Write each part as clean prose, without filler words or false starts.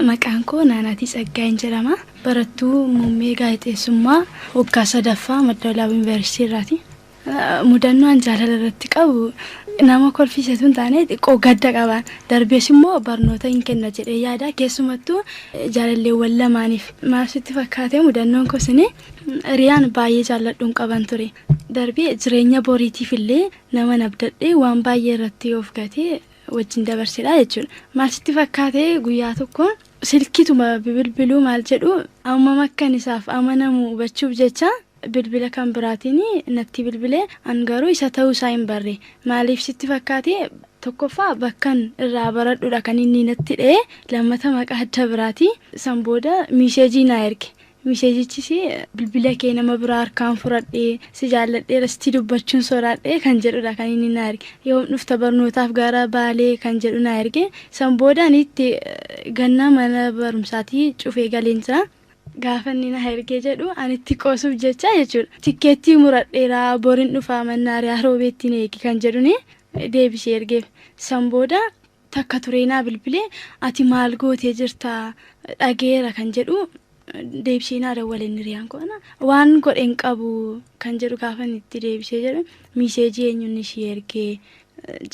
Maqaan koo Naanaatii Tsaggaayeen jedhama. Barattuu muummee gaazexeessummaa waggaa sadaffaa Madda Yuunivarsiitii irraati. Mudannoon jaalala irratti qabu nama kolfiisatu hin taane xiqqoo gadda qaban. Darbees immoo barnoota hin kenna jedhee yaada. Keessumattuu jaalalleewwan lamaaniif maal sitti fakkaate mudannoon kosini riyaan baay'ee jaalladhuun qaban ture. Darbee jireenya boriitiif illee nama nabdadhee waan baay'ee irratti of gatee wajjin dabarsidha jechuudha. Maal sitti fakkaate guyyaa tokko silkituma bilbiluu maal jedhu amma makkan isaaf amanamu hubachuuf jecha bilbila kan biraatiin natti bilbilee angaruu isa ta'uu isaa hin barre. Maaliif sitti fakkaate tokkoffaa bakkan irraa baradhuudha kan inni natti dhee lammata maqaa adda biraati san booda miiseejii na erge. Miiseejichis bilbila kee nama biraa harkaan fudhadhee si jaalladhee rastii dubbachuun sodaadhee kan jedhudha kan inni na erge. Yoo dhufta barnootaaf gara Baalee kan jedhu na erge. San booda anitti ganna mana barumsaatii cufee galeen jira. Gaafa inni na ergee jedhu anitti qoosuuf jecha jechuudha. Tikkeettii muradheeraa boriin dhufaa mannaariyaa roobeettiin eegi kan jedhuni deebisee ergeef. San booda takka tureenaa bilbilee ati maal gootee jirta dhageera kan jedhu deebisee naa dawwaleen hiriyaan koona waan godhen qabu kan jedhu gaafa itti deebisee jedhu miiseejii eenyuun ishee ergee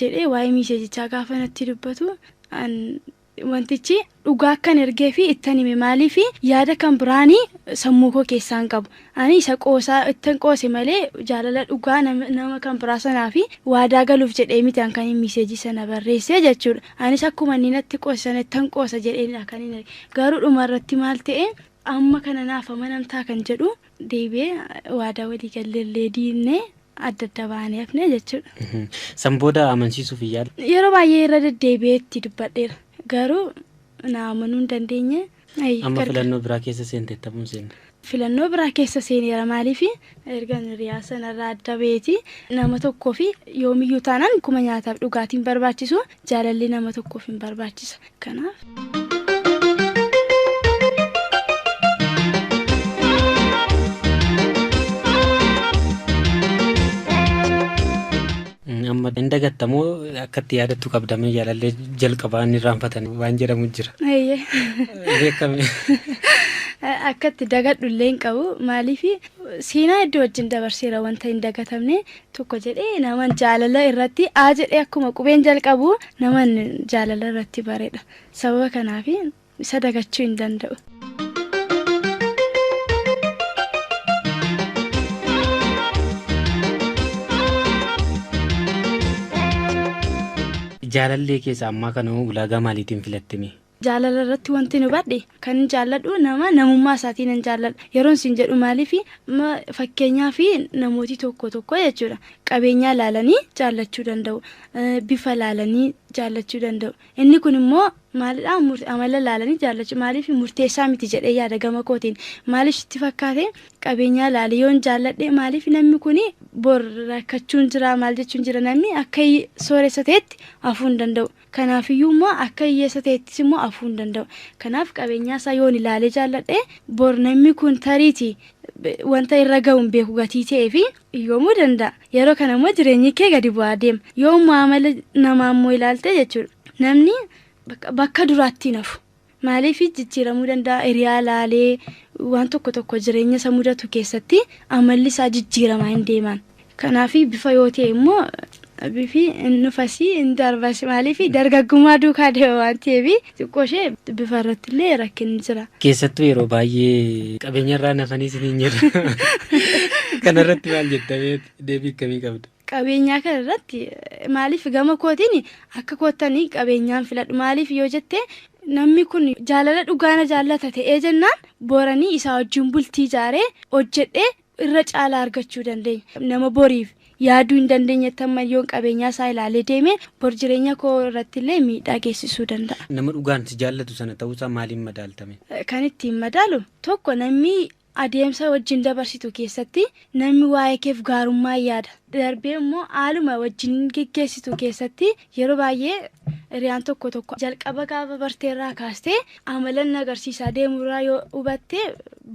jedhee waa'ee miiseejichaa gaafa natti dubbatu wantichi dhugaa akkan ergee fi ittan hime maaliif yaada kan biraanii sammuu koo keessaan qabu. Ani isa qoosaa ittan qoose malee jaalala dhugaa nama kan biraa sanaa fi waadaa galuuf jedhee miti kan miiseejii sana barreessee jechuudha. Anis akkuma inni natti qoose sana ittan qoosa jedheenidha kan inni garuu dhumarratti maal ta'e amma kana naaf amanamtaa kan jedhu deebi'ee waadaa walii galleellee diinne adda adda baanee hafne jechuudha. San booda amansiisuuf yaala. Yeroo baay'ee irra deddeebi'ee itti dubbadheera. Garuu na amanuu hin dandeenye. Amma filannoo biraa keessa seentee ta'uun seenna. Filannoo biraa keessa seeneera maaliif erga hiriyaa sanarraa adda beeti nama tokkoo fi yoomiyyuu taanaan kuma nyaataaf dhugaatiin barbaachisu jaalalli nama tokkoof hin barbaachisa. Kanaaf. Amma indagattamoo akkatti yaadattu qabdamee jaalallee jalqabaan irraanfatan waan jedhamu jira. Beekame. Akkatti dagadhullee hin qabu maaliif siinaa iddoo wajjin dabarseera wanta hin dagatamne tokko jedhee naman jaalala irratti jedhee akkuma qubeen jalqabu naman jaalala irratti bareedha. Sababa kanaaf isa dagachuu hin danda'u. Jaalallee keessa ammaa kana ulaagaa maaliitiin filattime? Jaalala irratti wanti nu badhe kan jaalladhu namummaa isaatiin nan jaalladha. Yeroon siin jedhu maaliif fakkeenyaa fi namooti tokko jechuudha. Qabeenyaa laalanii jaallachuu danda'u. Bifa laalanii jaallachuu danda'u. Inni kun immoo maalidhaa amala laalanii jaallachuu maaliif murteessaa miti jedhee yaada gama kootiin. Maaliif sitti fakkaate qabeenyaa laalee yoon jaalladhe maaliif namni kun bor rakkachuun jira maal jechuun jira namni akka sooressa ta'etti hafuu hin danda'u. Kanaafiyyuu immoo akka hiyyeessa ta'ettis immoo hafuu hin danda'u. Kanaaf qabeenyaa isaa yoon ilaalee jaalladhe bor namni kun tariiti wanta irra ga'uun beeku gatii ta'ee fi yoomuu danda'a. Yeroo kana immoo jireenyi kee gadi bu'aa deema. Yoo amala namaa immoo ilaalte jechuudha. Namni bakka duraatti nafu. Maaliif jijjiiramuu danda'a hiriyaa laalee waan tokko jireenya isa mudatu keessatti amalli isaa jijjiiramaa hin deeman. Kanaaf bifa yoo ta'e immoo bifi nufasii hin darbasi maaliif dargaggummaa duukaa deema waan ta'eef xiqqooshee bifa irratti illee rakkinni jira. Keessattuu yeroo baay'ee qabeenyarraa nafanii isiniin jedhu. Kanarratti maal jettee deebii akkamii qabdu? Qabeenyaa kanarratti maaliif gama kootiin akka koottanii qabeenyaan filadhu maaliif yoo jette namni kun jaalala dhugaana jaallata ta'ee jennaan boranii isaa wajjin bultii ijaaree hojjedhee irra caalaa argachuu dandeenya. Nama boriif yaaduu hin dandeenyetti ammayyoon qabeenyaa isaa ilaalee deeme bor jireenya koo irratti illee miidhaa geessisuu danda'a. Nama dhugaan si jaallatu sana ta'uusaa maaliin madaaltame? Kan ittiin madaalu tokko namni adeemsa wajjin dabarsitu keessatti namni waa'ee keef gaarummaa yaada. Darbee immoo haaluma wajjin geggeessitu keessatti yeroo baay'ee hiriyaan tokko jalqaba gaafa barteerraa kaastee amalan agarsiisaa deemurraa yoo hubatte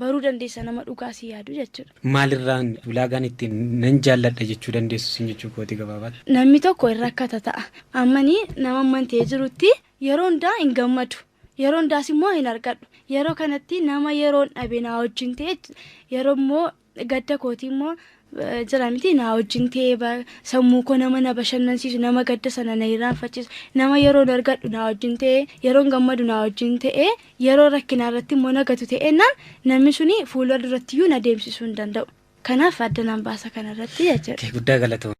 baruu dandeessa nama dhugaa si yaadu jechuudha. Maalirraan ulaagaan ittiin nan jaalladha jechuu dandeessu sin jechuu kooti gabaabaatti? Namni tokko irra akkata ta'a. Ammanii nama mantee jirutti yeroo hundaa hin gammadu. Yeroo hundaas immoo hin argadhu. Yeroo kanatti nama yeroon dhabe na wajjin ta'e yeroo immoo gadda kootii immoo jira miti na wajjin ta'e sammuu koo nama na bashannansiisu nama gadda sana na irraanfachiisu nama yeroo argadhu na wajjin ta'e yeroo gammadu na wajjin ta'e yeroo rakkinaa irratti immoo nagatu ta'ennaan namni suni fuula duratti iyyuu na deemsisuu hin danda'u. Kanaaf addanaan baasa kanarratti jechuudha. Guddaa galatoomna.